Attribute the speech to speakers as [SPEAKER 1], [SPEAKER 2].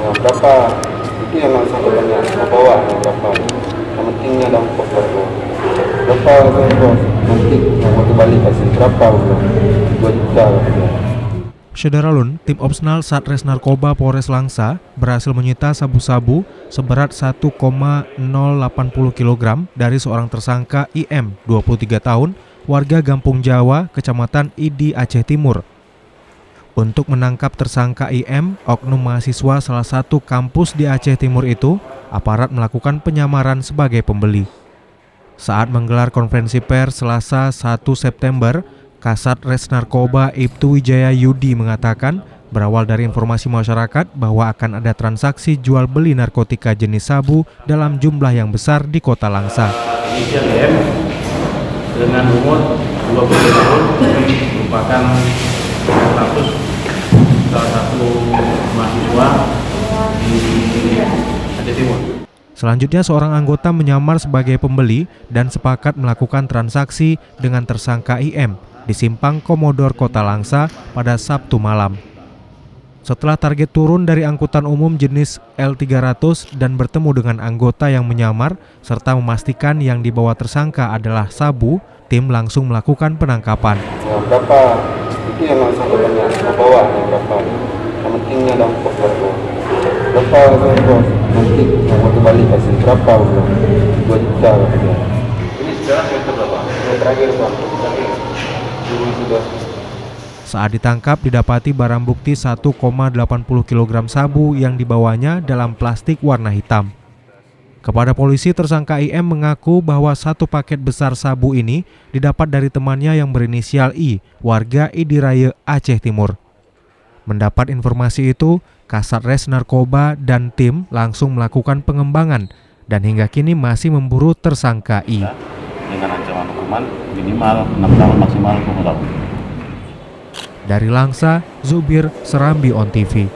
[SPEAKER 1] Berapa itu yang langsung katanya mau bawa berapa, yang pentingnya dampok berapa bos, nanti yang waktu balik kasih berapa bro, 2 juta katanya.
[SPEAKER 2] Syederalun, tim Opsnal Satres Narkoba Polres Langsa berhasil menyita sabu-sabu seberat 1,080 kg dari seorang tersangka IM, 23 tahun, warga Gampung Jawa, Kecamatan Idi, Aceh Timur. Untuk menangkap tersangka IM, oknum mahasiswa salah satu kampus di Aceh Timur itu, aparat melakukan penyamaran sebagai pembeli. Saat menggelar konferensi pers Selasa 1 September, Kasat Res Narkoba Ibtu Wijaya Yudi mengatakan berawal dari informasi masyarakat bahwa akan ada transaksi jual beli narkotika jenis sabu dalam jumlah yang besar di Kota Langsa.
[SPEAKER 3] Inisial M dengan umur 20 tahun merupakan status salah satu mahasiswa di Aceh Timur.
[SPEAKER 2] Selanjutnya seorang anggota menyamar sebagai pembeli dan sepakat melakukan transaksi dengan tersangka IM di Simpang Komodor Kota Langsa pada Sabtu malam. Setelah target turun dari angkutan umum jenis L300 dan bertemu dengan anggota yang menyamar serta memastikan yang dibawa tersangka adalah sabu, tim langsung melakukan penangkapan.
[SPEAKER 1] Berapa itu yang langsung katanya mau bawa berapa, yang pentingnya dampok berapa bos, nanti yang waktu balik kasih berapa bro, 2 juta katanya. Ini sekarang semester berapa? Terakhir bang.
[SPEAKER 2] Saat ditangkap didapati barang bukti 1,80 kg sabu yang dibawanya dalam plastik warna hitam. Kepada polisi, tersangka IM mengaku bahwa satu paket besar sabu ini didapat dari temannya yang berinisial I, warga Idiraya, Aceh Timur. Mendapat informasi itu, Kasat Res Narkoba dan tim langsung melakukan pengembangan dan hingga kini masih memburu tersangka I.
[SPEAKER 3] Dengan ancaman hukuman minimal 6 tahun maksimal 10 tahun.
[SPEAKER 2] Dari Langsa, Zubir, Serambi On TV.